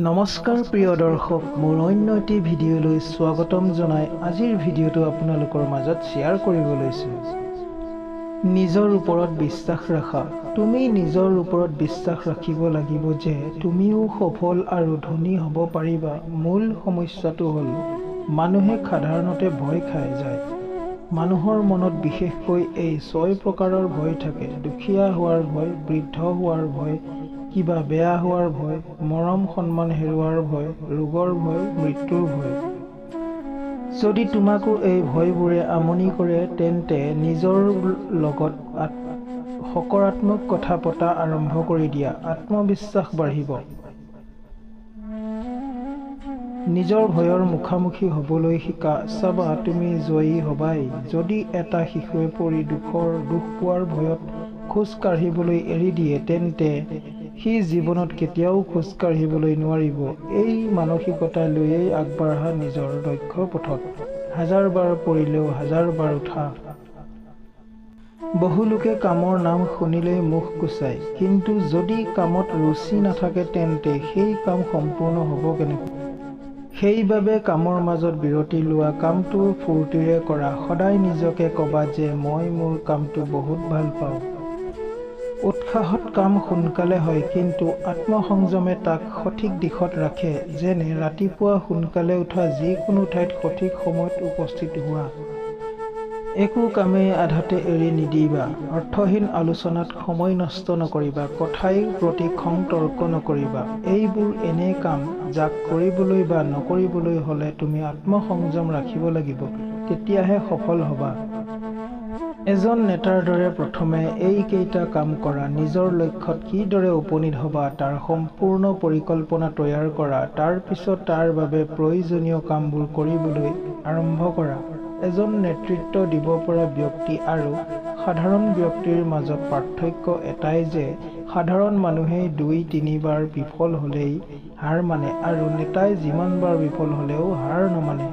নমস্কাৰ প্ৰিয় দৰ্শক, মোৰ অন্য এটি ভিডিঅ'লৈ স্বাগতম জনাই আজিৰ ভিডিঅ'টো আপোনালোকৰ মাজত শ্বেয়াৰ কৰিব লৈছোঁ। নিজৰ ওপৰত বিশ্বাস ৰাখা। তুমি নিজৰ ওপৰত বিশ্বাস ৰাখিব লাগিব যে তুমিও সফল আৰু ধনী হ'ব পাৰিবা। মূল সমস্যাটো হ'ল মানুহে সাধাৰণতে ভয় খাই যায়। মানুহৰ মনত বিশেষকৈ এই 6 প্ৰকাৰৰ ভয় থাকে: দুখীয়া হোৱাৰ ভয়, বৃদ্ধ হোৱাৰ ভয়, কিবা বেয়া হোৱাৰ ভয়, মৰম সন্মান হেৰুৱাৰ ভয়, ৰোগৰ ভয়, মৃত্যুৰ ভয়। যদি তোমাকো এই ভয়বোৰে আমনি কৰে, তেন্তে নিজৰ লগত সকাৰাত্মক কথা পতা আৰম্ভ কৰি দিয়া। আত্মবিশ্বাস বাঢ়িব। নিজৰ ভয়ৰ মুখামুখি হ'বলৈ শিকা। চাবা, তুমি জয়ী হবাই। যদি এটা শিশুৱে পৰি দুখ পোৱাৰ ভয়ত খোজ কাঢ়িবলৈ এৰি দিয়ে, তেন্তে সি জীৱনত কেতিয়াও খোজ কাঢ়িবলৈ নোৱাৰিব। এই মানসিকতা লৈয়েই আগবাঢ়া নিজৰ লক্ষ্যৰ পথত। 1000 বাৰ পৰিলেও 1000 বাৰ উঠা। বহু লোকে কামৰ নাম শুনিলেই মুখ কোঁচায়, কিন্তু যদি কামত ৰুচি নাথাকে তেন্তে সেই কাম সম্পূৰ্ণ হ'ব কেনেকৈ? সেইবাবে কামৰ মাজত বিৰতি লোৱা, কামটো ফূৰ্তিৰে কৰা। সদায় নিজকে ক'বা যে মই মোৰ কামটো বহুত ভাল পাওঁ। উৎসাহত কাম সোনকালে হয়, কিন্তু আত্মসংযমে তাক সঠিক দিশত ৰাখে। যেনে ৰাতিপুৱা সোনকালে উঠা, যিকোনো ঠাইত সঠিক সময়ত উপস্থিত হোৱা। একো কামেই আধাতে এৰি নিদিবা। অৰ্থহীন আলোচনাত সময় নষ্ট নকৰিবা। কথাইৰ প্ৰতি খং তৰ্ক নকৰিবা। এইবোৰ এনে কাম যাক কৰিবলৈ বা নকৰিবলৈ হ'লে তুমি আত্মসংযম ৰাখিব লাগিব, তেতিয়াহে সফল হ'বা। এজন নেতাৰ দৰে প্ৰথমে এইকেইটা কাম কৰা। নিজৰ লক্ষ্যত কিদৰে উপনীত হ'বা তাৰ সম্পূৰ্ণ পৰিকল্পনা তৈয়াৰ কৰা। তাৰ পিছত তাৰ বাবে প্ৰয়োজনীয় কামবোৰ কৰিবলৈ আৰম্ভ কৰা। এজন নেতৃত্ব দিব পৰা ব্যক্তি আৰু সাধাৰণ ব্যক্তিৰ মাজত পাৰ্থক্য এটাই যে সাধাৰণ মানুহেই 2-3 বাৰ বিফল হ'লেই হাৰ মানে, আৰু নেতাই যিমান বাৰ বিফল হ'লেও হাৰ নামানে।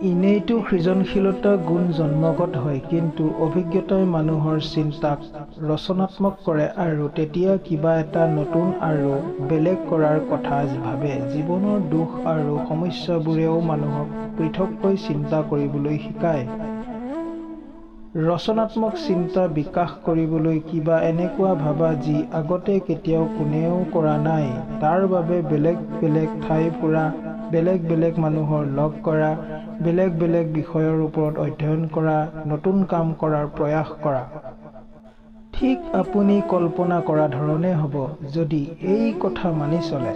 এনেইতো সৃজনশীলতা গুণ জন্মগত হয়, কিন্তু অভিজ্ঞতাই মানুহৰ চিন্তাক ৰচনাত্মক কৰে আৰু তেতিয়া কিবা এটা নতুন আৰু বেলেগ কৰাৰ কথা ভাবে। জীৱনৰ দুখ আৰু সমস্যাবোৰেও মানুহক পৃথককৈ চিন্তা কৰিবলৈ শিকায়। ৰচনাত্মক চিন্তা বিকাশ কৰিবলৈ কিবা এনেকুৱা ভাবা যি আগতে কেতিয়াও কোনেও কৰা নাই। তাৰ বাবে বেলেগ বেলেগ ঠাই ফুৰা, বেলেগ বেলেগ মানুহৰ লগ কৰা, বেলেগ বেলেগ বিষয়ৰ ওপৰত অধ্যয়ন কৰা, নতুন কাম কৰাৰ প্ৰয়াস কৰা। ঠিক আপুনি কল্পনা কৰা ধৰণে হ'ব, যদি এই কথা মানি চলে।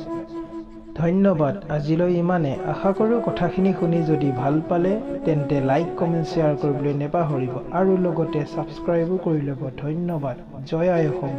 ধন্যবাদ। আজিলৈ ইমানে। আশা কৰোঁ কথাখিনি শুনি যদি ভাল পালে তেন্তে লাইক, কমেণ্ট, শ্বেয়াৰ কৰিবলৈ নেপাহৰিব আৰু লগতে ছাবস্ক্ৰাইবো কৰি ল'ব। ধন্যবাদ। জয় আই অসম।